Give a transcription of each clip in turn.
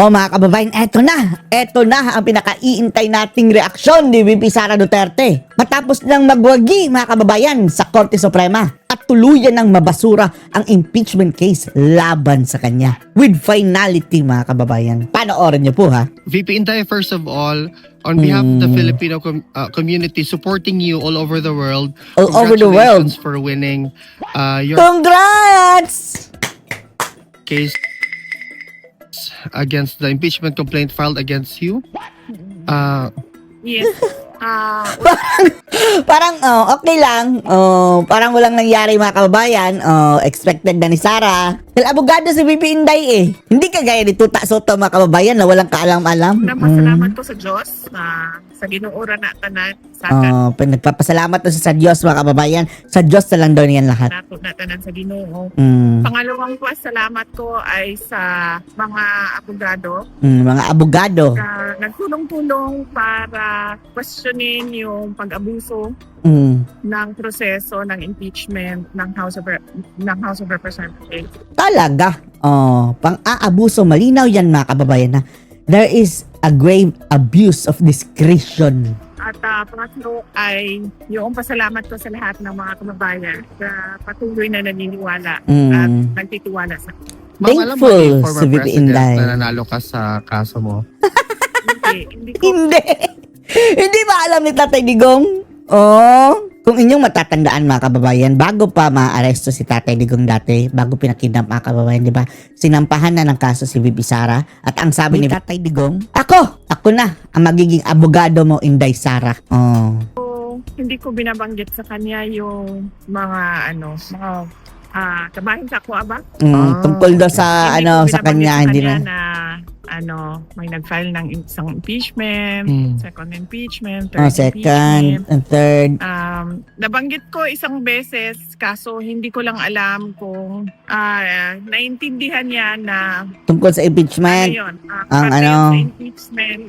Oh mga kababayan, eto na ang pinakaiintay nating reaksyon ni VP Sara Duterte. Matapos nang magwagi mga kababayan sa Korte Suprema at tuluyan ng mabasura ang impeachment case laban sa kanya. With finality mga kababayan. Panoorin niyo po ha. VP Inday, first of all, on behalf of the Filipino community supporting you all over the world, All over the world. congratulations for winning your Congrats! case against the impeachment complaint filed against you. Yes. Parang okay lang. Parang walang nangyari mga kababayan. Expected na ni Sara. Dahil abogado si VP Inday eh. Hindi kagaya ni Tuta Soto mga kababayan na walang kaalam-alam. Napasalamat ko sa Diyos sa ginuura na tanan sa Nagpapasalamat na sa Diyos mga kababayan. Sa Diyos na lang daw niyan lahat. nato na tanan sa Ginoo. Mm. Pangalawang salamat ko ay sa mga abogado Mga abogado. na nagtulong-tulong para questionin yung pag-abuso ng proseso ng impeachment ng House of Representatives. Talaga. Pang-aabuso. Malinaw yan mga kababayan na there is a grave abuse of discretion. At pangatlo ay yung pasalamat ko sa lahat ng mga kababayan na patuloy na naniniwala at nagtitiwala sa Ma'am, alam mo Thankful yung former si VP president Inday. na nanalo ka sa kaso mo? hindi ko Hindi. Hindi ba alam ni Tatay Digong? Kung inyong matatandaan mga kababayan, bago pa maaresto si Tatay Digong dati, bago pinakidnap mga kababayan, di ba? Sinampahan na ng kaso si VP Sara at ang sabi ni Tatay Digong, ako na ang magiging abogado mo, Inday Sara. hindi ko binabanggit sa kanya yung mga kabahin sa ako ba? Tungkol daw sa Hindi ko sa kanya, binabanggit hindi sa na. kanya na may nag-file ng isang impeachment, second impeachment, third Second impeachment. and third. Nabanggit ko isang beses kaso hindi ko lang alam kung naintindihan niya na Tungkol sa impeachment. yun, ang parte ano, sa impeachment,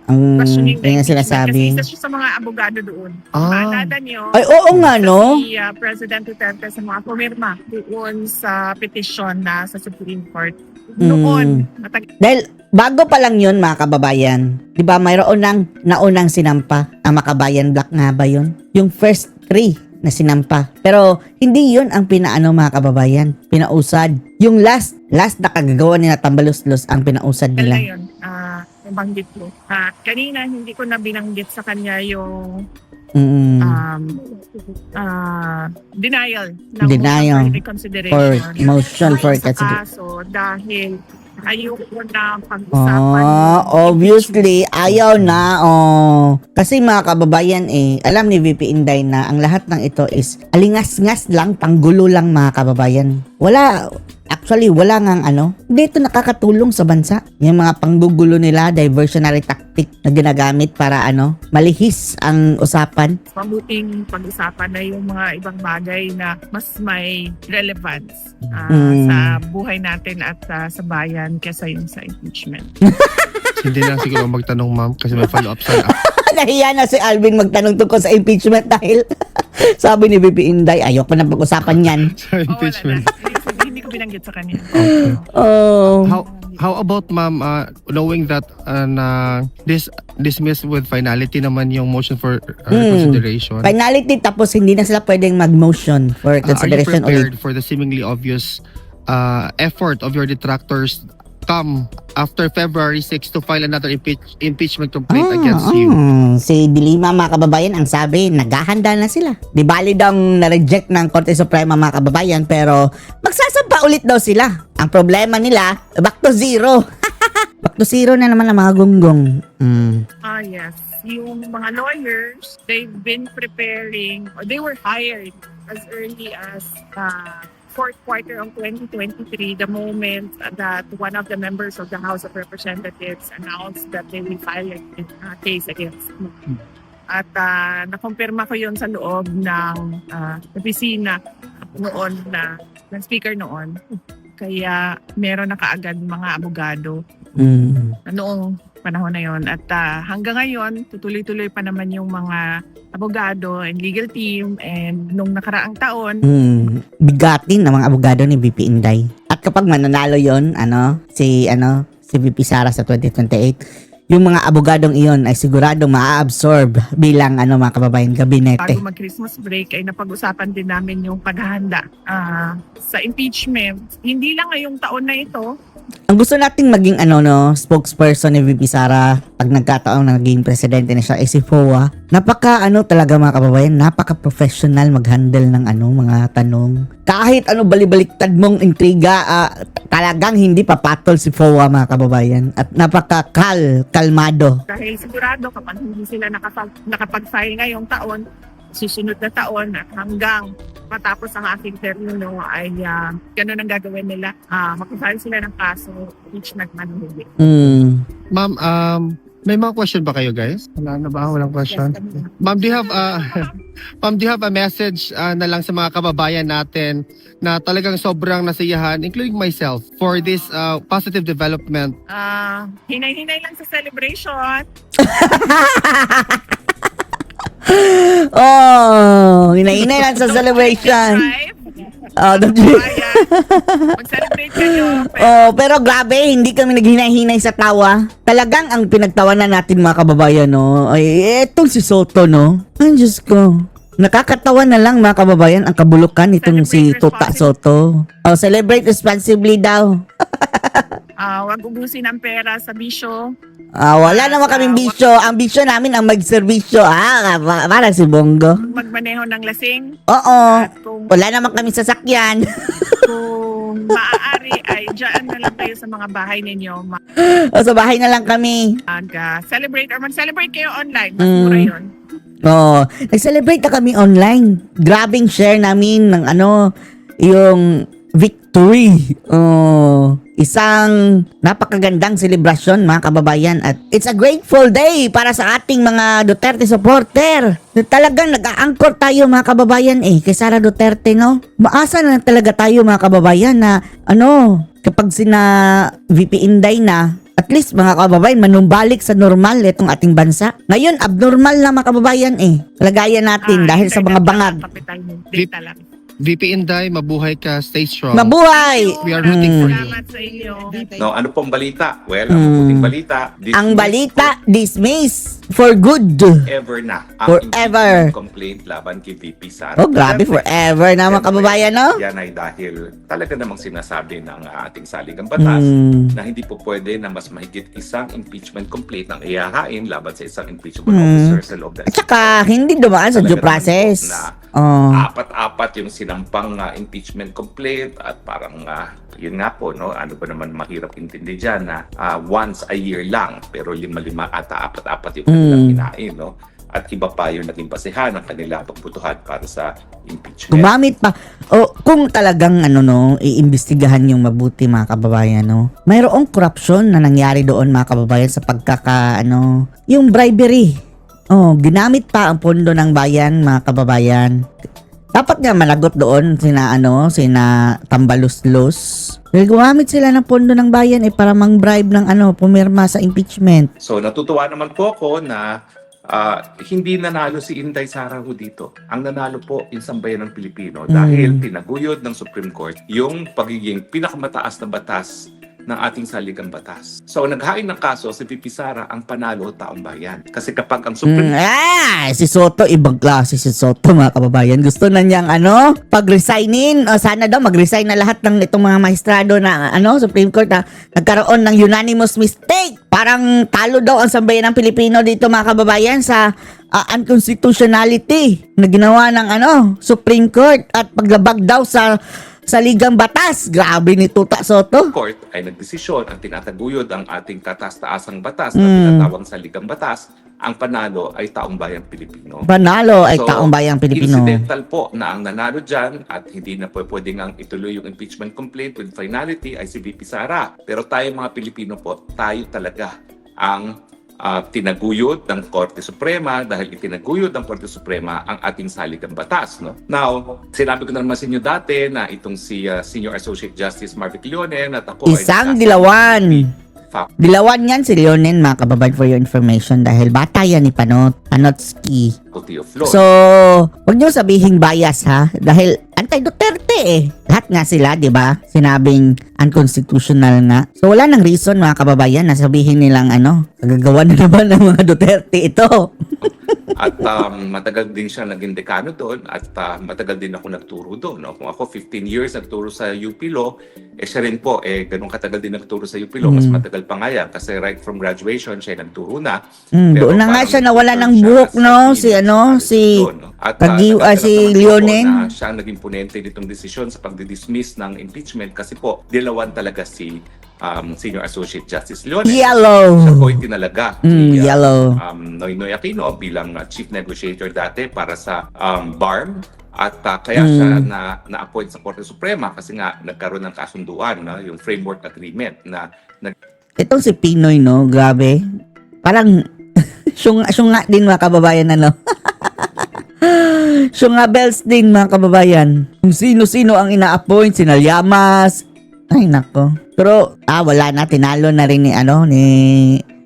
ang questioning the yung impeachment sinasabi. kasi isa siya sa mga abogado doon. Ah. Maalala niyo, Ay, oo nga, no? si President Duterte sa mga pumirma doon sa petition na sa Supreme Court. Noon, Dahil bago pa lang yun mga kababayan, di ba mayroon nang naunang sinampa ang Makabayan Black nga ba yun? Yung first 3 na sinampa. Pero hindi yun ang pinaano mga kababayan, pinausad. Yung last na kagagawa nila Tambaluslos ang pinausad na nila. yun, nabanggit ko. Kanina, hindi ko na binanggit sa kanya yung denial ng Denial motion for reconsideration. motion for sa reconsideration. kaso dahil ayoko na pag-usapan. Obviously, ayaw na. Kasi mga kababayan alam ni VP Inday na ang lahat ng ito is alingas-ngas lang, panggulo lang mga kababayan. Actually, wala ngang hindi ito nakakatulong sa bansa. Yung mga panggugulo nila, diversionary tactic na ginagamit para malihis ang usapan. Mabuting pag-usapan na yung mga ibang bagay na mas may relevance sa buhay natin at sa bayan kesa yung sa impeachment. Hindi na siguro magtanong, ma'am, kasi may follow-up sa Nahiya na si Alvin magtanong tungkol sa impeachment dahil sabi ni VP Inday, ayoko na pag-usapan yan. sa impeachment. Hindi ko binanggit sa kanya. How about, ma'am, knowing that dismissed with finality naman yung motion for reconsideration? Finality, tapos hindi na sila pwedeng mag-motion for consideration Are you ulit. prepared for the seemingly obvious effort of your detractors come after February 6 to file another impeachment complaint against you? Si Dilima mga kababayan, ang sabi, naghahanda na sila. Di bali daw na-reject ng Korte Suprema mga kababayan, pero magsasampa ulit daw sila. Ang problema nila, back to zero. Back to zero na naman ang mga gunggong. Yes. Yung mga lawyers, they've been preparing, or they were hired as early as fourth quarter of 2023, the moment that one of the members of the House of Representatives announced that they will file a case against me. At nakumpirma ko yun sa loob ng opisina noon ng speaker noon. Kaya meron na kaagad mga abogado noong panahon na yon. At hanggang ngayon, tutuloy-tuloy pa naman yung mga abogado and legal team, and nung nakaraang taon, bigatin ng mga abogado ni VP Inday. At kapag mananalo yon, si VP Sara sa 2028, yung mga abogadong iyon ay siguradong maa-absorb bilang mga kababayan, gabinete. Bago mag-Christmas break ay napag-usapan din namin yung paghahanda sa impeachment. Hindi lang ngayong taon na ito. Ang gusto nating maging spokesperson ni VP Sara pag nagkataon na naging presidente na siya ay si FOA. Napaka talaga mga kababayan, napaka-professional mag-handle ng mga tanong. Kahit balibaliktad mong intriga, talagang hindi papatol si FOA mga kababayan. At kalmado. Dahil sigurado kapag hindi sila nakapag-file ngayong taon, susunod na taon at hanggang matapos ang aking termino ay ganun ang gagawin nila. Mag-file sila ng kaso, impeachment man hindi. Ma'am, may mga question ba kayo guys? Wala na ba? Walang question? Ma'am, do you have a message na lang sa mga kababayan natin na talagang sobrang nasiyahan, including myself, for this positive development? Hinay-hinay lang sa celebration. Hinahinay lang sa celebration. Mag-celebrate kayo. Pero grabe, hindi kami naghinay-hinay sa tawa. Talagang ang pinagtawanan natin mga kababayan, ay etong si Soto, Ay, Diyos ko. Nakakatawa na lang mga kababayan ang kabulukan itong si Tuta Soto. Celebrate responsibly daw. Wag ubusin ang pera sa bisyo. Wala naman kaming bisyo. Ang bisyo namin ang magserbisyo. Parang si Bongo. Magmaneho ng lasing. Oo. At kung Wala naman kaming sasakyan. maaari ay dyan na lang kayo sa mga bahay ninyo. Sa bahay na lang kami. Celebrate or mag-celebrate kayo online. Mas mura yun. Nag-celebrate na kami online. Grabing share namin ng yung victory. Isang napakagandang selebrasyon mga kababayan, at it's a grateful day para sa ating mga Duterte supporter. Talagang nag-aangkor tayo mga kababayan kay Sara Duterte, Maasa na talaga tayo mga kababayan na kapag sina VP Inday na, at least mga kababayan, manumbalik sa normal itong ating bansa. Ngayon, abnormal na mga kababayan Lagayan natin dahil sa mga bangag. Data lang. VP Inday, mabuhay ka, stay strong. Mabuhay! We are rooting for you. Salamat sa inyo. No, ano pong balita? Well, ang puting balita. Ang balita, dismiss for good. Ever na. Ang Forever. impeachment complaint laban kay VP Sara. Grabe, forever na mga kababayan, Yan ay dahil talaga namang sinasabi ng ating saligang batas na hindi po pwede na mas mahigit isang impeachment complaint ang ihahain laban sa isang impeachable officer sa loob ng At saka, hindi dumaan sa due Talaga naman process. po na apat-apat yung sinampang impeachment complaint at parang yun nga po, ano ba naman mahirap intindi dyan na once a year lang pero lima-lima ata apat-apat yung kanilang hinain, at iba pa yung naging basehan ng kanilang pagbutuhan para sa impeachment. Gumamit pa. Kung talagang iimbestigahan yung mabuti mga kababayan, mayroong korupsyon na nangyari doon mga kababayan sa yung bribery. Ginamit pa ang pondo ng bayan mga kababayan. Dapat nga managot doon sina Tambaluslos. Dahil gumamit sila ng pondo ng bayan para mang-bribe ng pumirma sa impeachment. So natutuwa naman po ako na hindi nanalo si Inday Sara ho dito. Ang nanalo po yung sambayan ng Pilipino dahil tinaguyod ng Supreme Court yung pagiging pinakamataas na batas ng ating saligang batas. So naghain ng kaso si VP Sara, ang panalo taong bayan. Kasi kapag ang Supreme Si Soto, ibang klase si Soto mga kababayan. Gusto na niyang pag-resignin. Sana daw mag-resign na lahat ng itong mga maestrado na Supreme Court na nagkaroon ng unanimous mistake. Parang talo daw ang sambayan ng Pilipino dito mga kababayan sa unconstitutionality na ginawa ng Supreme Court at paglabag daw sa ligang batas. Grabe ni Tuta Soto. Court ay nagdesisyon ang tinataguyod ang ating kataas-taasang batas na tinatawag sa ligang batas. Ang panalo ay taong bayang Pilipino. Panalo ay taong bayang Pilipino. Incidental po na ang nanalo dyan at hindi na pwedeng ang ituloy yung impeachment complaint with finality ay si VP Sara. Pero tayo mga Pilipino po, tayo talaga ang tinaguyod ng Korte Suprema dahil itinaguyod ng Korte Suprema ang ating saligang batas. Now, sinabi ko na naman sa inyo dati na itong si Senior Associate Justice Marvic Leonen at ako Isang dilawan. Dilawan yan si Leonen mga kababayan, for your information, dahil bata yan ni Panotsky. Faculty of Law. So, huwag niyo sabihing bias dahil anti-Duterte eh. Lahat nga sila, di ba? Sinabing unconstitutional nga. So wala nang reason mga kababayan na sabihin nilang kagagawa na naman ng mga Duterte ito. At matagal din siya naging dekano doon at matagal din ako nagturo doon. No? Kung ako 15 years nagturo sa UP Law, siya rin po, ganun katagal din nagturo sa UP Law. Mas matagal pa nga yan kasi right from graduation siya nagturo na. Doon na nga siya nawala ng buhok, no? Si si Leonen. Na siya naging ponente nitong desisyon sa pagdi-dismiss ng impeachment kasi po, dilawan talaga si Senior Associate Justice Leonen. Yellow. Siya po itinalaga ni yellow. Noynoy Aquino bilang Chief Negotiator dati para sa BARM at kaya siya na-appoint sa Korte Suprema kasi nga nagkaroon ng kasunduan, no? Yung framework agreement na Itong si Pinoy, no? Grabe. Parang syunga din mga kababayan, syunga bells din mga kababayan. Kung sino-sino ang ina-appoint, sinalyamas. Ay nako. Pero wala na, tinalo na rin ni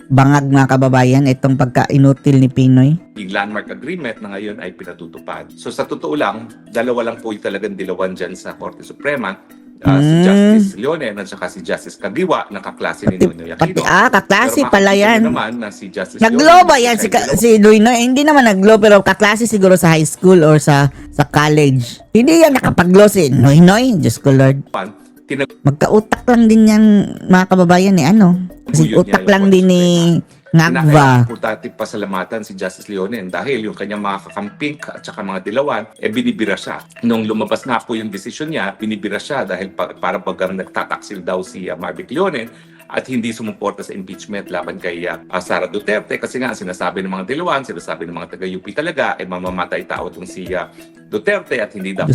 Bangag mga kababayan itong pagka-inutil ni Pinoy. yung landmark agreement na ngayon ay pinatutupad. So sa totoo lang, dalawa lang po yung talagang dilawan dyan sa Korte Suprema. Si Justice Leonen at saka si Justice Caguioa, nakaklase ni Noynoy Aquino. Kaklase pala yan. Naman na si Justice Nag-law ba yan si Noynoy? Hindi naman nag-law pero kaklase siguro sa high school or sa college. Hindi yan nakapag-law si Noynoy. Diyos ko Lord. Magka-utak lang din yan mga kababayan Kasi utak lang din ni Ngagva. Importante pasalamatan si Justice Leonen dahil yung kanyang mga kakamping at saka mga dilawan, binibira siya. Nung lumabas na po yung desisyon niya, binibira siya dahil para bagang nagtataksil daw si Marvic Leonen at hindi sumuporta sa impeachment laban kay Sara Duterte kasi nga sinasabi ng mga dilawan, sinasabi ng mga taga-UP talaga, mamamatay tao itong si Duterte at hindi dapat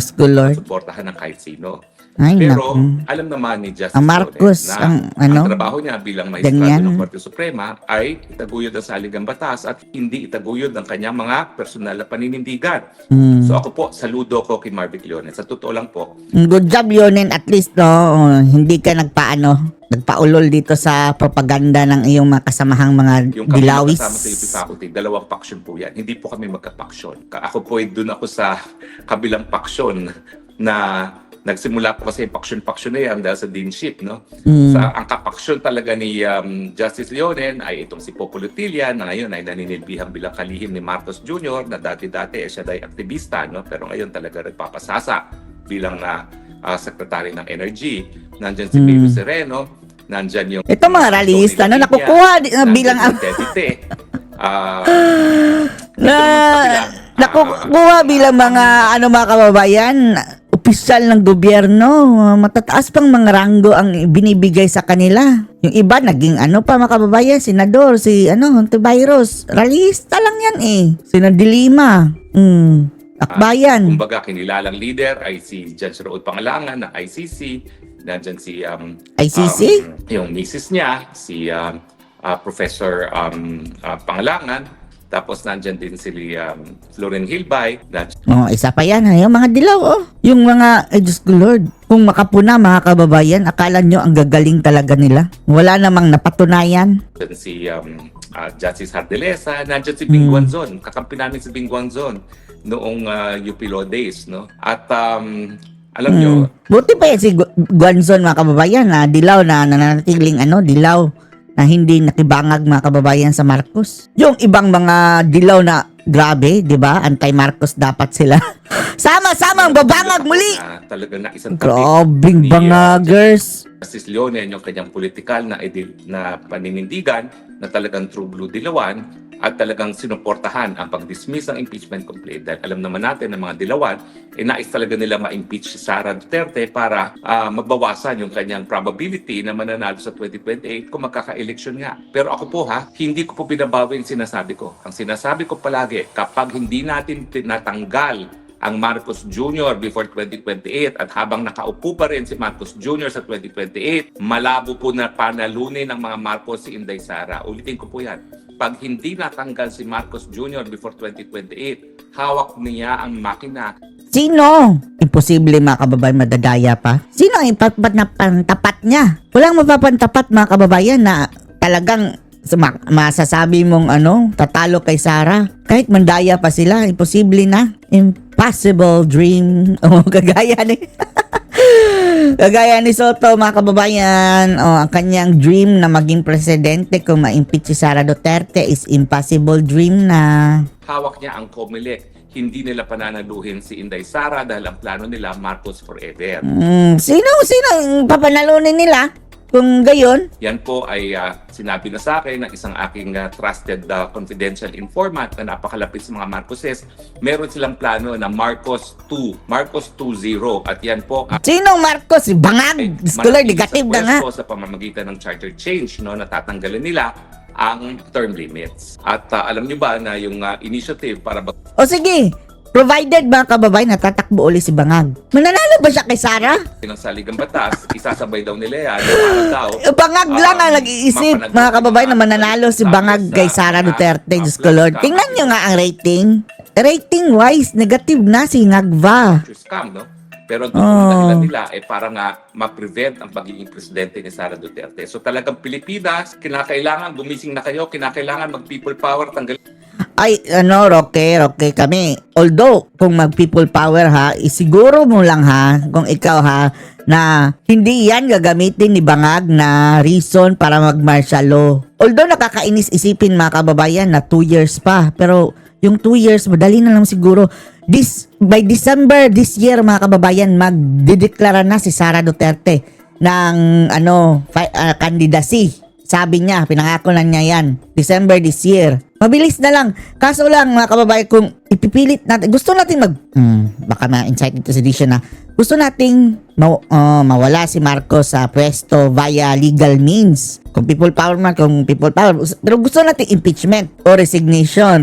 suportahan ng kahit sino. Pero alam naman ni Justice Marcos Leonen na ang trabaho niya bilang maestrado ng Korte Suprema ay itaguyod ang saligang batas at hindi itaguyod ang kanyang mga personal na paninindigan. So ako po, saludo ko kay Marvic Leonen. Sa totoo lang po. Good job Leonen, at least hindi ka nagpaulol dito sa propaganda ng iyong mga kasamahang mga dilawis. Yung kami kasama sa UP Faculty, dalawang faction po yan. Hindi po kami magka-faction. Ako po ay doon ako sa kabilang faction na nagsimula po kasi faction na yan dahil sa deanship, no? Ang kapaksyon talaga ni Justice Leonen ay itong si Popo Lutilla na ngayon ay naninilbihang bilang kalihim ni Marcos Jr. na dati-dati siya ay aktivista, no? Pero ngayon talaga nagpapasasa bilang Secretary ng Energy. Nandyan si Pedro Sereno, nandyan yung ito mga rallyista nakukuha bilang nakukuha bilang mga mga kababayan, opisyal ng gobyerno, matataas pang mga ranggo ang binibigay sa kanila. Yung iba naging pa mga kababayan, senador, si Hontiveros, rallyista lang yan Sina Dilima, akbayan. Kumbaga kinilalang leader ay si Judge Raul Pangalangan ng ICC. Nandyan si ICC? Yung misis niya, si Professor Pangalangan. Tapos nandyan din si Floren Hilbay. Isa pa yan yung mga dilaw Yung mga, Diyos ko Lord, kung makapuna mga kababayan, akala nyo ang gagaling talaga nila. Wala namang napatunayan. Nandyan si Justice Hardelesa, nandyan si Bing Guanzon. Kakampi namin si Bing Guanzon noong UP Law Days, no? At alam nyo, buti pa yan si Guanzon mga kababayan na dilaw na nananatiling dilaw na hindi nakibangag mga kababayan sa Marcos. Yung ibang mga dilaw na grabe, di ba? Anti-Marcos dapat sila. Sama-samang babangag muli! Talagang na isang grabing bangagers. Justice Leonen, yung kanyang politikal na paninindigan na talagang true blue dilawan at talagang sinuportahan ang pag-dismiss ng impeachment complaint dahil alam naman natin ng mga dilawan nais talaga nila ma-impeach si Sara Duterte para mabawasan yung kanyang probability na mananalo sa 2028 kung magkaka-eleksyon nga. Pero ako po hindi ko po binabawi yung sinasabi ko. Ang sinasabi ko palagi, kapag hindi natin tinatanggal ang Marcos Jr. before 2028 at habang nakaupo pa rin si Marcos Jr. sa 2028, malabo po na panalunin ng mga Marcos si Inday Sara. Ulitin ko po yan. Pag hindi natanggal si Marcos Jr. before 2028, hawak niya ang makina. Sino? Imposible mga kababayan madadaya pa. Sino ang ipapantapat niya? Walang mapapantapat mga kababayan na talagang masasabi mong tatalo kay Sara. Kahit mandaya pa sila, imposible na. impossible dream. Oh, kagaya ni Soto, mga kababayan, ang kanyang dream na maging presidente kung ma-impeach si Sara Duterte is impossible dream na. Hawak niya ang COMELEC. Hindi nila pananaluhin si Inday Sara dahil ang plano nila Marcos forever. Sino ang papanalunin nila? Kung gayon, Yan po ay sinabi na sa akin ng isang aking trusted confidential informant na napakalapit sa mga Marcoses. Meron silang plano na Marcos 2, Marcos 2.0 at yan po sinong Marcos? Bangag! Scholar, negative na nga. sa pamamagitan ng charter change, no, natatanggalan nila ang term limits. At alam niyo ba na yung initiative para O sige, provided mga kababayan natatakbo ulit si Bangag. Mananalo ba siya kay Sara? ng saligang batas, isasabay daw nila yan para daw Bangag lang ang nag-iisip, mga kababayan, na mananalo si Bangag kay Sara Duterte. Diyos ko Lord. Tingnan nyo nga ang rating. Rating-wise, negative na si Ngagva. scam, no? Pero ang dahilan nila ay para nga ma-prevent ang pagiging presidente ni Sara Duterte. So talagang Pilipinas, kinakailangan, gumising na kayo, kinakailangan mag-people power, tanggalin Ay, Roque kami. Although, kung mag-people power ha, isiguro mo lang ha, kung ikaw ha, na hindi yan gagamitin ni Bangag na reason para mag-martial law. Although nakakainis isipin mga kababayan na 2 years pa, pero yung 2 years, madali na lang siguro. By December this year, mga kababayan, magdideklara na si Sara Duterte ng candidacy. Sabi niya, pinangako na niya yan. December this year. Mabilis na lang. Kaso lang, mga kababayan, kung ipipilit natin, gusto natin baka ma-insight ito si Disha na, gusto nating mawala si Marcos sa pwesto via legal means. Kung people power man, pero gusto natin impeachment o resignation.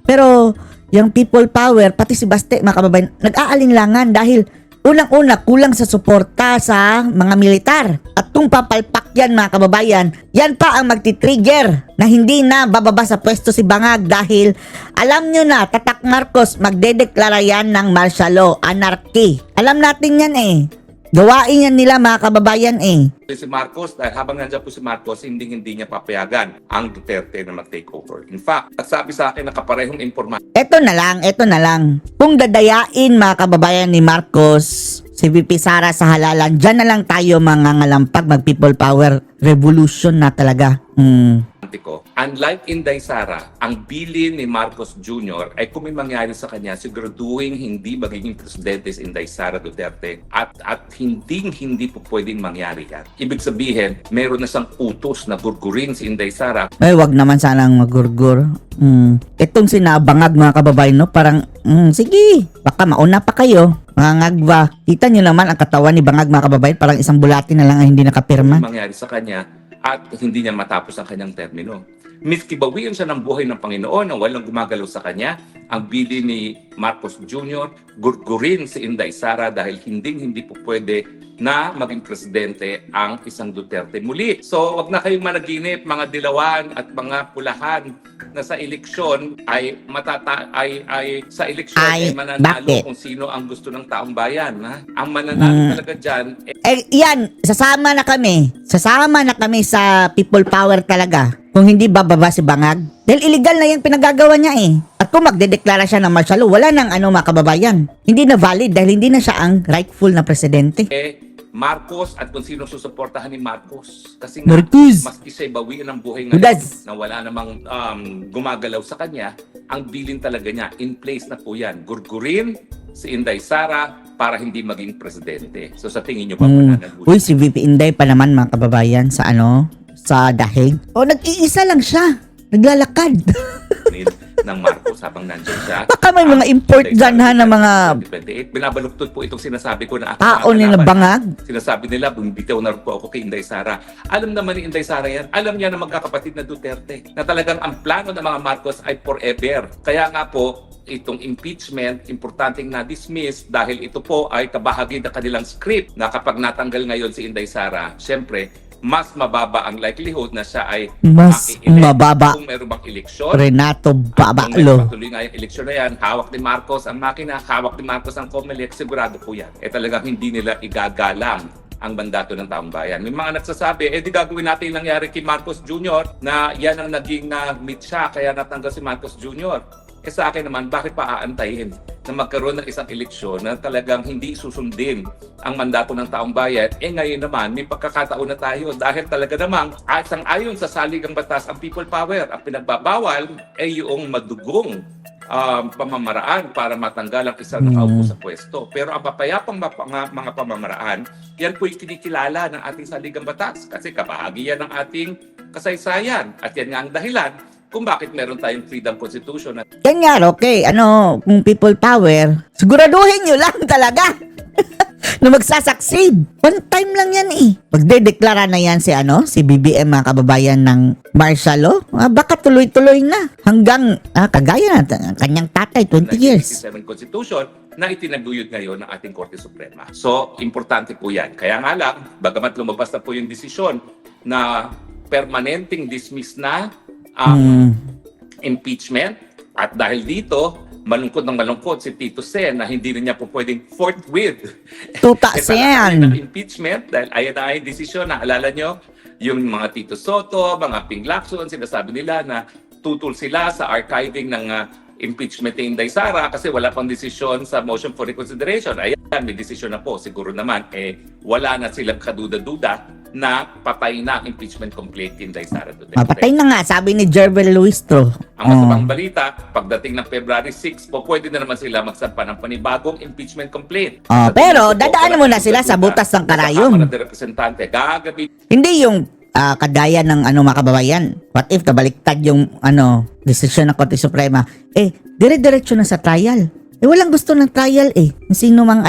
Pero, yung people power, pati si Baste, mga kababayan, nag-aalinlangan dahil unang-una, kulang sa suporta sa mga militar. At kung papalpak yan, mga kababayan, yan pa ang magti-trigger na hindi na bababa sa pwesto si Bangag dahil alam nyo na, Tatak Marcos, magdedeklara yan ng martial law, anarchy. Alam natin yan eh. Gawain yan nila, mga kababayan eh. si Marcos dahil habang nandiyan po si Marcos, hindi niya papayagan ang Duterte na mag-take over. In fact, sabi sa akin na kaparehong impormasyon Eto na lang. Kung dadayain, mga kababayan ni Marcos, si VP Sara sa halalan, dyan na lang tayo mangangalampag, mag-people power revolution na talaga. ko. Unlike Inday Sara, ang bilin ni Marcos Jr. ay kung may mangyari sa kanya, siguraduhin hindi magiging presidente si Inday Sara Duterte at hindi po pwedeng mangyari yan. Ibig sabihin, meron na siyang utos na gurgurin si Inday Sara. Ay, wag naman sanang magurgur. Itong sinabangag, mga kababayan, no? Parang, sige, baka mauna pa kayo. Mga ngagwa. Kita nyo naman ang katawan ni Bangag, mga kababayan, parang isang bulati na lang ang hindi nakapirma. Mangyari sa kanya at hindi niya matapos ang kanyang termino. Miski bawian siya ng buhay ng Panginoon na walang gumagalaw sa kanya, ang bili ni Marcos Jr. gurgurin si Inday Sara dahil hindi po pwede na maging presidente ang isang Duterte muli. So wag na kayong managinip, mga dilawan at mga pulahan na sa eleksyon ay mananalo bakit? kung sino ang gusto ng taong bayan. Ha? Ang mananalo talaga dyan Yan, sasama na kami sa people power talaga. Kung hindi bababa si Bangag. Dahil illegal na yung pinagagawa niya eh. At kung magdedeklara siya ng martial law, wala nang mga kababayan. Hindi na valid dahil hindi na siya ang rightful na presidente. Marcos at kung sino susuportahan ni Marcos. Kasi nga, Marcos! maski siya bawiin ng buhay ngayon na wala namang gumagalaw sa kanya, ang bilin talaga niya, in place na po yan. Gurgurin si Inday Sara para hindi maging presidente. So sa tingin niyo ba mananalunan? Uy, si VP Inday pa naman, mga kababayan, sa Dahig. Nag-iisa lang siya. Naglalakad. ng Marcos habang nandiyan siya. Baka may mga import dyan ha ng mga 2028. Binabaluktot po itong sinasabi ko na tao nila Bangag. Sinasabi nila, bumibitaw na po ako kay Inday Sara. Alam naman ni Inday Sara yan. Alam niya na magkakapatid na Duterte. Na talagang ang plano ng mga Marcos ay forever. Kaya nga po, itong impeachment, importanteng na-dismiss dahil ito po ay kabahagi ng kanilang script na kapag natanggal ngayon si Inday Sara, syempre, mas mababa ang likelihood na siya ay mas mababa. Kung meron bang eleksyon, Renato Babalo. Kung patuloy nga yung eleksyon na yan, hawak ni Marcos ang makina, hawak ni Marcos ang COMELEC, sigurado po yan. Talagang hindi nila igagalang ang mandato ng taong bayan. May mga nagsasabi, di gagawin natin yung nangyari kay Marcos Jr. na yan ang naging meet siya, kaya natanggal si Marcos Jr. Sa akin naman, bakit pa aantayin na magkaroon ng isang eleksyon na talagang hindi susundin ang mandato ng taong bayan. Ngayon naman, may pagkakataon na tayo dahil talaga namang ayon sa saligang batas ang people power. Ang pinagbabawal ay yung madugong pamamaraan para matanggal ang isang nakaupo sa pwesto. Pero ang papayapang mga pamamaraan, yan po yung kinikilala ng ating saligang batas kasi kabahagi yan ng ating kasaysayan. At yan nga ang dahilan kung bakit meron tayong freedom constitution. Yan nga, okay. Kung people power, siguraduhin nyo lang talaga na magsasucceed. One time lang yan eh. Magdedeklara na yan si BBM, mga kababayan, ng martial law, baka tuloy-tuloy na. Hanggang, kagaya na kanyang tatay, 20 years. 1987 Constitution na itinaguyod ngayon ng ating Korte Suprema. So, importante po yan. Kaya nga lang, bagamat lumabas na po yung desisyon na permanenteng dismiss na ang impeachment, at dahil dito, malungkot si Tito Sen na hindi rin niya po pwedeng forthwith Tutasin. ng impeachment dahil ayan na ay desisyon. Naalala nyo, yung mga Tito Soto, mga Ping Lacson, sinasabi nila na tutol sila sa archiving ng impeachment ni Inday Sara kasi wala pang desisyon sa motion for reconsideration. Ayan, may desisyon na po. Siguro naman, wala na silang kaduda-duda na patay na ang impeachment complaint ni Inday Sara Duterte. Mapatay na nga, sabi ni Jervel Luistro. Ang masamang balita, pagdating ng February 6 po, pwede na naman sila magsampa ng panibagong impeachment complaint. Pero dadaanan mo na sila sa butas ng karayom. Sa Kamara de Representante, gagabi Hindi yung kadaya ng mga kababayan. What if nabaliktad yung desisyon ng Korte Suprema? Dire-diretso na sa trial. Walang gusto ng trial Sino mang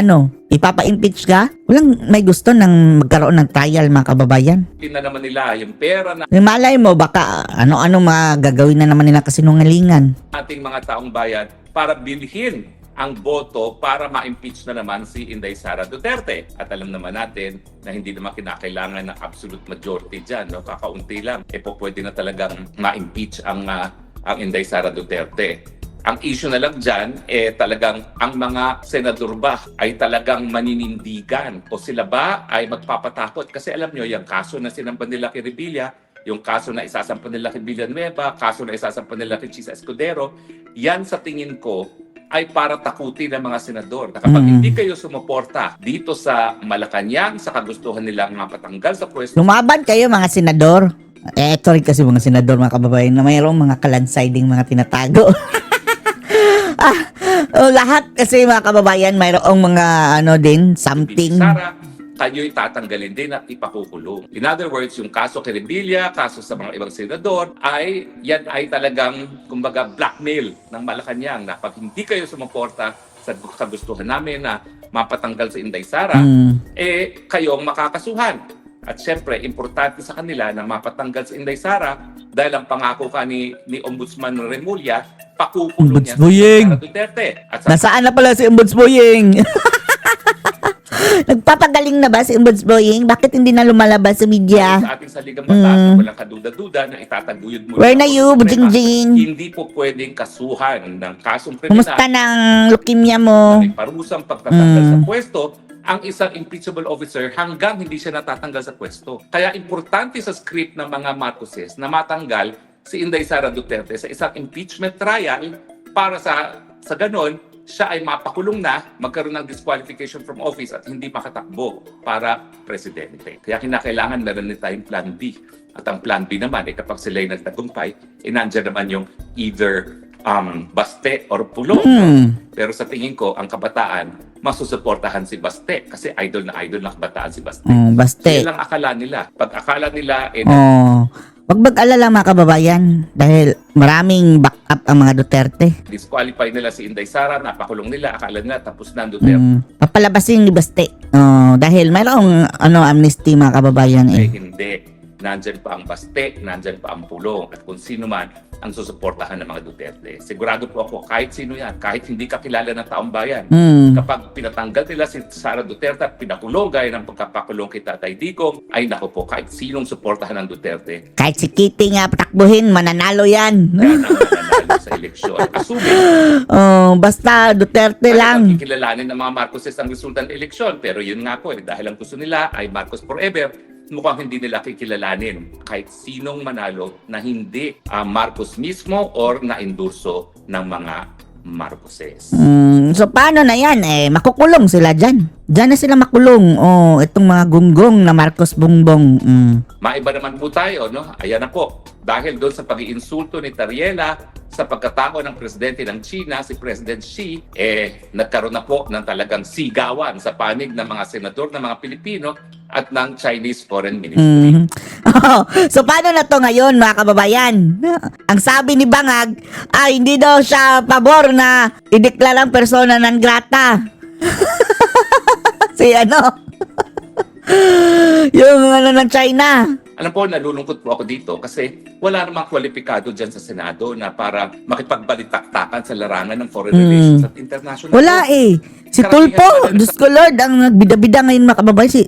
ipapa-impeach ka? Walang may gusto ng magkaroon ng trial, mga kababayan. na naman nila yung pera na Malay mo, baka ano-ano magagawin na naman nila kasinungalingan. ating mga taong bayan para bilhin ang boto para ma-impeach na naman si Inday Sara Duterte. At alam naman natin na hindi naman kinakailangan ng absolute majority dyan. No? Kakaunti lang. Pwede na talagang ma-impeach ang Inday Sara Duterte. Ang issue na lang dyan, talagang ang mga senador ba ay talagang maninindigan o sila ba ay magpapatakot? Kasi alam nyo, yung kaso na sinampan nila kay Revilla, yung kaso na isasampan nila kay Villanueva, kaso na isasampan nila kay Chisa Escudero, yan sa tingin ko ay para takutin ng mga senador. Na kapag hindi kayo sumuporta dito sa Malacanang, sa kagustuhan nilang mapatanggal sa pwesto, Lumaban kayo, mga senador. Ito rin kasi mga senador, mga kababayan, na mayroong mga kalandsiding mga tinatago. Lahat kasi, mga kababayan, mayroong mga something. Sara, kayo'y tatanggalin din at ipakukulong. In other words, yung kaso kay Revilla, kaso sa mga ibang senador, yan ay talagang, kumbaga, blackmail ng Malacanang na pag hindi kayo sumuporta sa kagustuhan namin na mapatanggal si Inday Sara, kayong makakasuhan. At syempre, importante sa kanila na mapatanggal si Inday Sara dahil ang pangako ka ni Ombudsman Remulla, pakukulong niya si Inday Sara Duterte. At Nasaan na pala si Ombudsboying? Nagpapagaling na ba si Ombudsboying? Bakit hindi na lumalabas sa media? sa ating saligang batas, walang kaduda-duda na itataguyod mo. Where na you, Bujingjing? Hindi po pwedeng kasuhan ng kasong kriminal. Kumusta ng leukemia mo? May parusang pagtatanggal sa pwesto ang isang impeachable officer hanggang hindi siya natatanggal sa pwesto. Kaya importante sa script ng mga Marcoses na matanggal si Inday Sara Duterte sa isang impeachment trial para sa ganon, siya ay mapakulong na, magkaroon ng disqualification from office at hindi makatakbo para presidente. Kaya kinakailangan meron din tayong plan B. At ang plan B naman, kapag sila ay nagtagumpay, nandiyan naman yung either Baste or Pulong. Pero sa tingin ko, ang kabataan, masusuportahan si Baste kasi idol na kabataan si Baste. Baste. Sila lang akala nila. Pag akala nila, Wag mag-alala, mga kababayan, dahil maraming backup ang mga Duterte. disqualify nila si Inday Sara, napakulong nila, akala nila tapos na ang Duterte. Papalabasin ni Baste. Dahil mayroong amnesty, mga kababayan Hindi. Nandyan pa ang Baste, nandyan pa ang Pulong, at kung sino man ang susuportahan ng mga Duterte. Sigurado po ako, kahit sino yan, kahit hindi kakilala ng taong bayan, kapag pinatanggal nila si Sara Duterte at pinakulong gaya ng pagkapakulong kay Tatay Digong, ay naku po, kahit sinong suportahan ng Duterte, Kahit si Kitty nga patakbuhin, mananalo yan. yan ang mananalo sa eleksyon. Assuming, Basta Duterte lang. kikilalanin ng mga Marcoses ang resulta ng eleksyon. Pero yun nga po, dahil ang gusto nila ay Marcos forever, mukhang hindi nila kikilalanin kahit sinong manalo na hindi Marcos mismo or na-endurso ng mga Marcoses. So paano na yan? Makukulong sila dyan. Dyan na sila makulong. Itong mga gunggong na Marcos Bongbong. Maiba naman po tayo, no? Ayan na po. Dahil doon sa pag-iinsulto ni Tariela sa pagkatao ng presidente ng China, si President Xi, nagkaroon na po ng talagang sigawan sa panig ng mga senador ng mga Pilipino at ng Chinese Foreign Ministry. So paano na to ngayon, mga kababayan? Ang sabi ni Bangag ay hindi daw siya pabor na ideklarang persona non grata. Si yung ng China. Alam po, nalulungkot po ako dito kasi wala namang kwalipikado dyan sa Senado na para makipagbalitaktakan sa larangan ng foreign relations at international Wala law. Si Tulfo, Diyos ko Lord, ang nagbida-bida ngayon, mga kababayan, si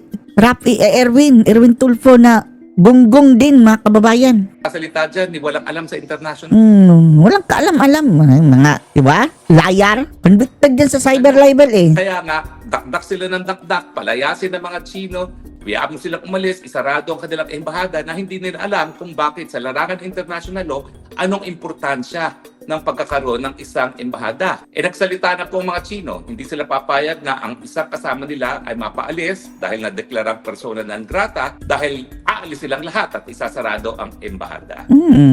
Erwin Tulfo na gunggong din, mga kababayan. Kasalita dyan, ni walang alam sa international. Walang kaalam-alam. Mga, diba? Liar. Convicted din sa cyber libel Kaya nga, dakdak sila ng dakdak, palayasin ng mga Chino, biyaan mo silang umalis, isarado ang kanilang embahada na hindi nila alam kung bakit sa larangan international law, anong importansya ng pagkakaroon ng isang embahada. Nagsalita na po ang mga Chino, hindi sila papayag na ang isang kasama nila ay mapaalis dahil na-deklarang persona non grata dahil aalis silang lahat at isasarado ang embahada.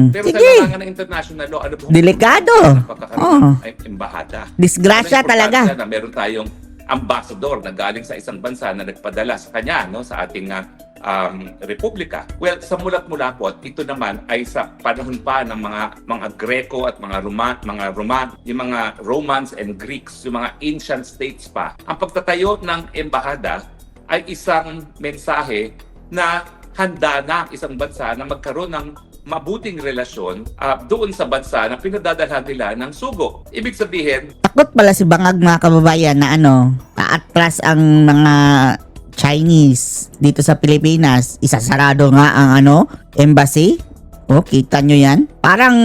Pero sa Sige. larangan ng international law, ano po? Delikado. Ng pagkakaroon ng embahada. Disgrasya Ano talaga. importansya na meron tayong ambassador na galing sa isang bansa na nagpadala sa kanya, no, sa ating republika. Well, sa mulat-mula po, ito naman ay sa panahon pa ng mga Greco at mga Roman, yung mga Romans and Greeks, yung mga ancient states pa. Ang pagtatayo ng embahada ay isang mensahe na handa na ang isang bansa na magkaroon ng mabuting relasyon doon sa bansa na pinadadalhan nila ng sugo. Ibig sabihin, Takot pala si Bangag, mga kababayan, na paatras ang mga Chinese dito sa Pilipinas. Isasarado nga ang embassy. Kita nyo yan? Parang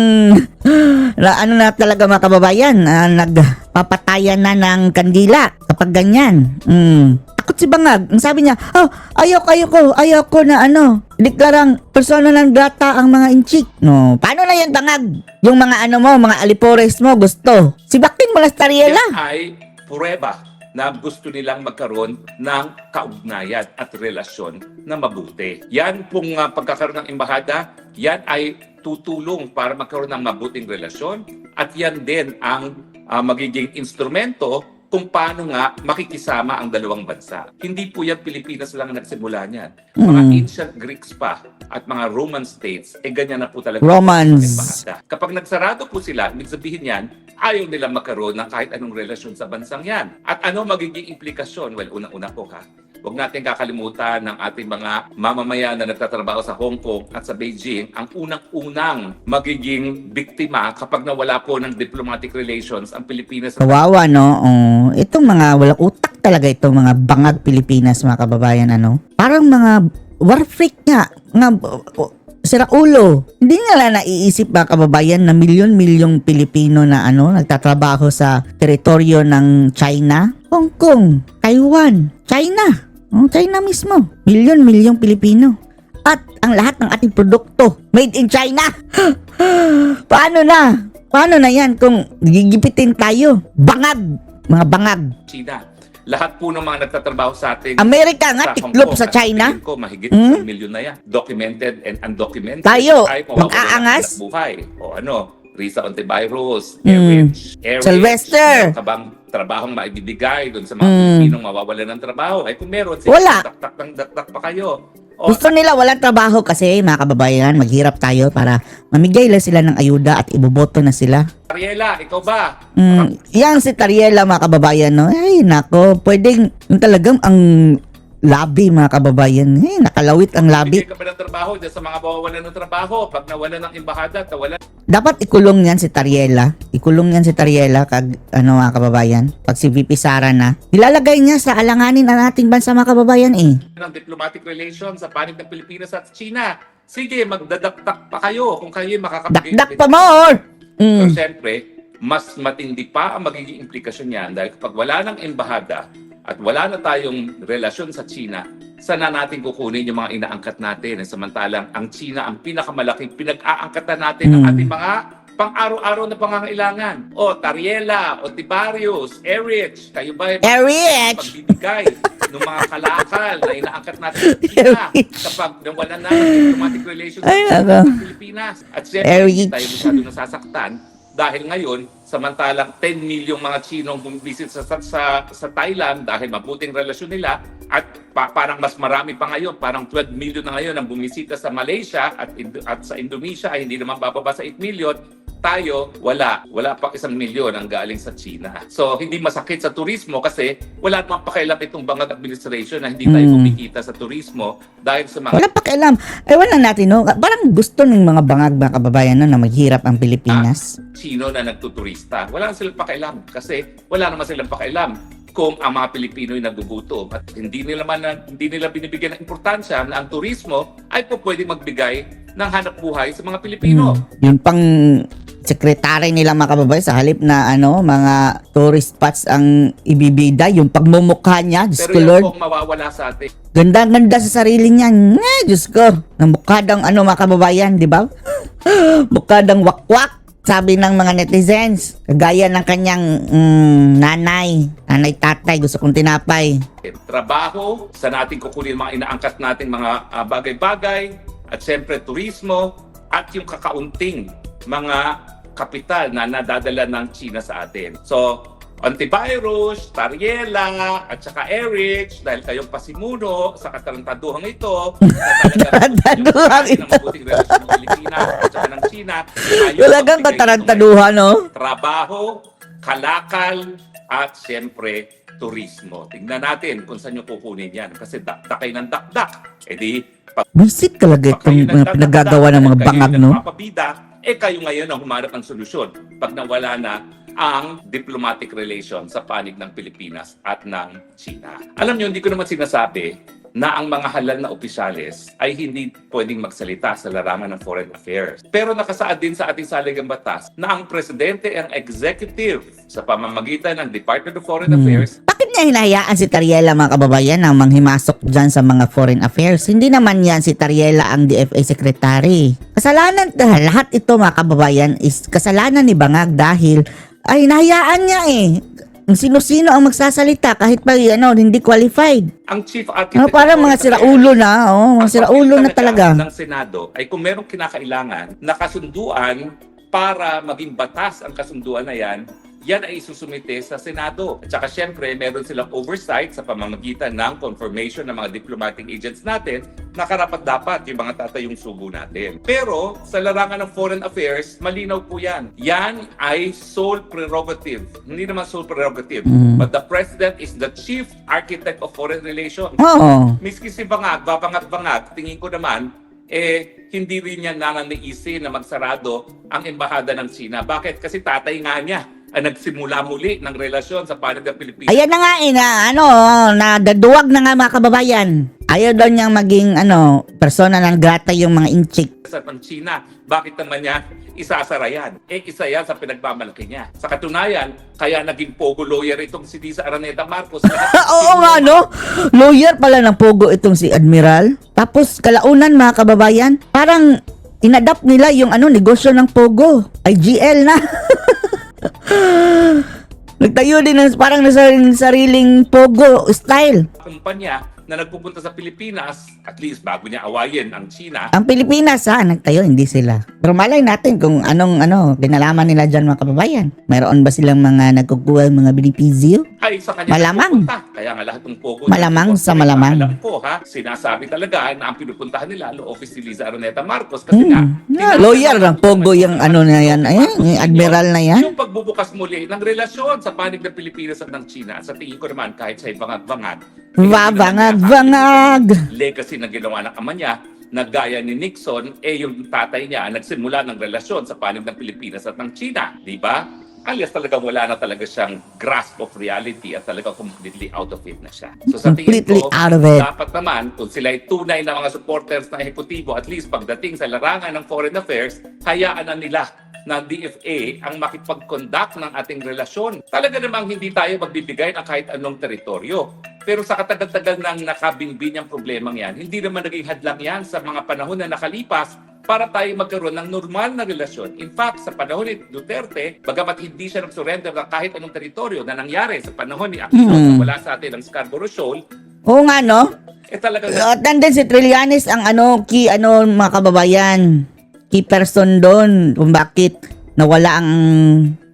na talaga, mga kababayan, nagpapatayan na ng kandila kapag ganyan. Takot si Bangag. Ang sabi niya, ayaw ko na deklarang persona non grata ang mga inchik. No, paano na yan, Bangag? Yung mga mga alipores mo, gusto. Si Baking Molastarriela. yan ay prueba na gusto nilang magkaroon ng kaugnayan at relasyon na mabuti. Yan pong pagkakaroon ng embahada, yan ay tutulong para magkaroon ng mabuting relasyon at yan din ang magiging instrumento kung paano nga makikisama ang dalawang bansa. Hindi po yan Pilipinas lang ang nagsimula niyan. Mga ancient Greeks pa at mga Roman states, ganyan na po talaga. Romans. ang embahada. Kapag nagsarado po sila, ibig sabihin yan, ayaw nila magkaroon ng kahit anong relasyon sa bansang yan. At ano magiging implikasyon? Well, unang-una po huwag natin kakalimutan ng ating mga mamamayan na nagtatrabaho sa Hong Kong at sa Beijing, ang unang-unang magiging biktima kapag nawala po ng diplomatic relations ang Pilipinas. Kawawa, no? Itong mga walang utak talaga, itong mga Bangag Pilipinas, mga kababayan, parang mga war freak nga. Sira ulo. Hindi nga lang naiisip, mga kababayan, na milyon-milyong Pilipino na nagtatrabaho sa teritoryo ng China, Hong Kong, Taiwan, China. China mismo. Milyon-milyong Pilipino. At ang lahat ng ating produkto, made in China. Paano na? Paano na yan kung gigipitin tayo? Bangag. Mga bangag. China. Lahat po ng mga nagtatrabaho sa ating Amerika nga, Hong tiklop Kong sa at China. tingin ko, mahigit sa milyon na yan. Documented and undocumented. Tayo, Ay, mawawalan mag-aangas. ng buhay. O Risa Ontiveros, Eric, Sylvester. meron ka bang trabahong maibibigay doon sa mga Pilipinong mawawalan ng trabaho? Ay kung meron, sige, Wala. daktak pa kayo. Gusto nila walang trabaho kasi, mga kababayan, maghirap tayo para mamigay lang sila ng ayuda at iboboto na sila. Ariela, ikaw ba? Yan si Tariela, mga kababayan, no? Ay, nako, pwedeng yung talagang ang labi, mga kababayan. Nakalawit ang labi. Bigay ka ba ng trabaho dyan sa mga mawawalan ng trabaho? Pag nawala ng embahada, nawala. Dapat ikulong yan si Tariela. Ikulong yan si Tariela kag mga kababayan. Pag si VP Sara na, ilalagay niya sa alanganin ang ating bansa, mga kababayan ng diplomatic relations sa panig ng Pilipinas at China. Sige, magdadaktak pa kayo kung kayo makakabigay. Dakdak pa more! Pero siyempre, mas matindi pa ang magiging implikasyon niyan dahil kapag wala ng embahada at wala na tayong relasyon sa China, sana natin kukunin yung mga inaangkat natin. Samantalang ang China ang pinakamalaking pinag-aangkatan natin ng ating mga pang-araw-araw na pangangailangan. O, Tariela, o Tibarius, Erich, kayo ba Erich! pagbibigay ng mga kalakal na inaangkat natin sa Pilipinas kapag nawalan na ng diplomatic relations Ay, sa ako. Pilipinas? At siyempre, Erich. hindi tayo masyado nasasaktan dahil ngayon, samantalang 10 milyong mga Chinong bumibisit sa Thailand dahil mabuting relasyon nila at parang mas marami pa ngayon, parang 12 million na ngayon ang bumisita sa Malaysia at sa Indonesia ay hindi naman bababa sa 8 million. Tayo, wala pang 1 milyon ang galing sa China. So, hindi masakit sa turismo kasi wala namang pakialam itong Bangag administration na hindi tayo kumikita sa turismo dahil sa mga Wala pakialam. Wala natin, no? Parang gusto ng mga bangag, mga kababayan, no, na maghirap ang Pilipinas. Chino na nagtuturista. Wala silang pakialam kasi wala naman silang pakialam kung ang mga Pilipino ay nagugutom at hindi nila binibigyan ng importansya na ang turismo ay po pwedeng magbigay ng hanap buhay sa mga Pilipino. Yung pang sekretary nila mga kababayan sa halip na mga tourist spots ang ibibida, yung pagmumukha niya, Diyos Pero ko yan Lord, po ang mawawala sa atin. ganda-ganda sa sarili niya. Diyos ko, na mukha daw mga kababayan, di ba? Mukha daw wakwak, sabi ng mga netizens. Kagaya ng kanyang nanay-tatay, gusto kong tinapay. Trabaho, sa natin kukunin mga inaangkat natin mga bagay-bagay, at siyempre turismo, at yung kakaunting mga kapital na nadadala ng China sa atin. So, Antivirus, Tariela, at saka Erich, dahil kayong pasimuno sa katarantaduhang ito, Katarantaduhang ito. ng mabuting relasyon ng Pilipinas at saka ng China, ayaw Talagang magbigay ng katarantaduhan, no? trabaho, kalakal, at siyempre, turismo. Tingnan natin kung saan nyo kukunin yan. Kasi dakay ng dakdak. E di, Buisit talaga itong nagagawa ng mga bangag, no? Papabida, kayo ngayon ang humarap ng solusyon pag nawala na ang diplomatic relation sa panig ng Pilipinas at ng China. Alam nyo, hindi ko naman sinasabi na ang mga halal na opisyales ay hindi pwedeng magsalita sa larangan ng foreign affairs. Pero nakasaad din sa ating saligang batas na ang presidente ang executive sa pamamagitan ng Department of Foreign Affairs. Bakit niya hinahayaan si Tariela mga kababayan na manghimasok dyan sa mga foreign affairs? Hindi naman yan si Tariela ang DFA secretary. Kasalanan, lahat ito mga kababayan is kasalanan ni Bangag dahil ay hinahayaan niya Kung sino-sino ang magsasalita kahit pa hindi qualified. Ang chief architect Parang mga siraulo na, mga ang siraulo na papel talaga. ng Senado ay kung merong kinakailangan na kasunduan para maging batas ang kasunduan na yan ay isusumite sa Senado. At saka syempre, meron silang oversight sa pamamagitan ng confirmation ng mga diplomatic agents natin na karapat-dapat yung mga tatayong sugo natin. Pero sa larangan ng foreign affairs, malinaw po yan. Yan ay sole prerogative. Hindi naman sole prerogative. But the President is the chief architect of foreign relations. Oo. Miski si Bangag, babangag-bangag, tingin ko naman, hindi rin niya nananaisin na magsarado ang embahada ng China. Bakit? Kasi tatay nga niya ang nagsimula muli ng relasyon sa panig ng Pilipinas. Ayan na nga nadaduwag na nga mga kababayan. Ayaw daw niyang maging persona ng grata yung mga inchik. Sa China, bakit naman niya isasara yan? Isa yan sa pinagmamalaki niya. Sa katunayan, kaya naging pogo lawyer itong si Lisa Araneta Marcos. Oo nga, lawyer pala ng pogo itong si Admiral. Tapos kalaunan mga kababayan, parang inadapt nila yung negosyo ng pogo. IGL na. Nagtayo din ng parang sariling pogo style. Kumpanya na nagpupunta sa Pilipinas, at least bago niya awayin ang China, Ang Pilipinas nagtayo, hindi sila. Pero malay natin kung anong kinalaman nila dyan mga kababayan. Mayroon ba silang mga nagkukuha mga benepisyo? ay sa kanya Malamang. nagpupunta. Kaya nga lahat ng pogo Malamang nagpupunta. sa malamang. Alam ko sinasabi talaga na ang pinupuntahan nila ang office ni Liza Araneta Marcos kasi nga Lawyer ng pogo yung na yan. Ayan, yung admiral na yan. yung pagbubukas muli ng relasyon sa panig ng Pilipinas at ng China. Sa tingin ko naman kahit sa bangag-bangag, Bangag. legacy na ginawa ng ama niya na gaya ni Nixon, yung tatay niya nagsimula ng relasyon sa panig ng Pilipinas at ng China. Di ba? Alias talagang wala na talaga siyang grasp of reality at talagang completely out of it na siya. So sa tingin Completely ko, out of it. dapat naman kung sila ay tunay na mga supporters ng ehekutibo, at least pagdating sa larangan ng foreign affairs, hayaan na nila na DFA ang makipag-conduct ng ating relasyon. Talaga namang hindi tayo magbibigay ng kahit anong teritoryo. Pero sa katagal-tagal ng nakabinbin ang problemang yan, hindi naman naging hadlang yan sa mga panahon na nakalipas para tayo magkaroon ng normal na relasyon. In fact, sa panahon ni Duterte, bagamat hindi siya nag-surrender ng kahit anong teritoryo na nangyari sa panahon ni Aquino na wala sa atin ang Scarborough Shoal, Oo nga, no? talagang At nandun si Trillanes ang mga kababayan, key person doon kung bakit nawala ang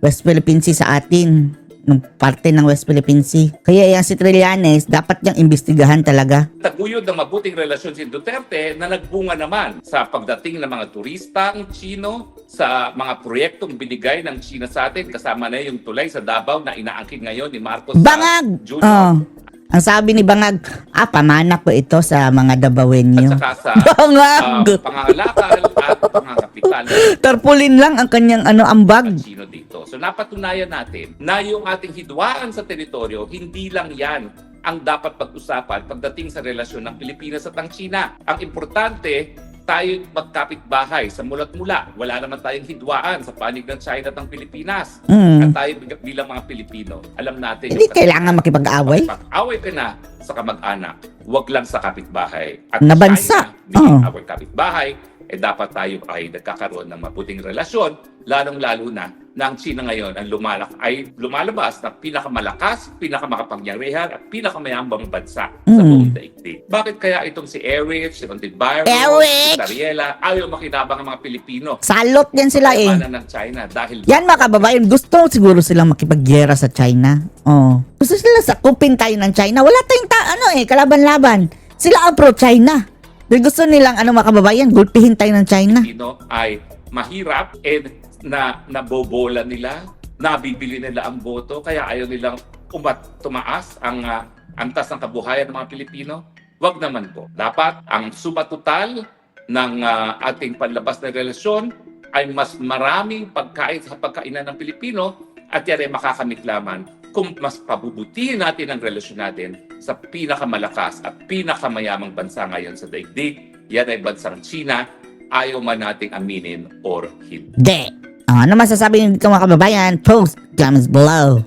West Philippine Sea sa atin, ng parte ng West Philippine Sea. Kaya yan si Trillanes, dapat niyang imbestigahan talaga. taguyod ng mabuting relasyon si Duterte na nagbunga naman sa pagdating ng mga turistang Chino, sa mga proyektong binigay ng China sa atin, kasama na yung tulay sa Davao na inaangkin ngayon ni Marcos Bangag! Jr. Ang sabi ni Bangag, pamana po ito sa mga At Dabawenyo. saka sa Bangag! pangangalakal at pangakapital Tarpaulin lang ang kanyang ambag. ng Chino dito. So napatunayan natin na yung ating hidwaan sa teritoryo, hindi lang yan ang dapat pag-usapan pagdating sa relasyon ng Pilipinas at ng China. Ang importante, tayo magkapit-bahay sa mulat-mula. Wala naman tayong hidwaan sa panig ng China at ng Pilipinas. At tayo bilang mga Pilipino, alam natin Hindi kailangan makipag-away. Away ka na sa kamag-anak, wag lang sa kapitbahay. At Na bansa. China, bilang our kapitbahay, dapat tayo ay nagkakaroon ng mabuting relasyon, lalong-lalo na ang China ngayon ay lumalabas na pinakamalakas, pinakamakapangyarihan at pinakamayambang bansa sa buong daigdig. Bakit kaya itong si Erich, si Ontiveros, si Sariela, ayaw makinabang ang mga Pilipino? Salot yan sila eh. Kayamanan ng China dahil Yan mga kababayan, gusto siguro silang makipaggera sa China. Gusto sila sakupin tayo ng China. Wala tayong kalaban-laban. Sila ang pro-China. Dahil gusto nilang mga kababayan, gulpihin tayo ng China. Pilipino ay mahirap and nabobola nila, nabibili nila ang boto, kaya ayaw nilang tumaas ang antas ng kabuhayan ng mga Pilipino. Wag naman po. Dapat ang suma total ng ating panlabas na relasyon ay mas maraming pagkain sa pagkainan ng Pilipino at yan ay makakamit lamang kung mas pabubutihin natin ang relasyon natin sa pinakamalakas at pinakamayamang bansa ngayon sa daigdig. Yan ay bansang China, ayaw man nating aminin or hindi. Ano masasabi niyo mga kababayan? Post comments below.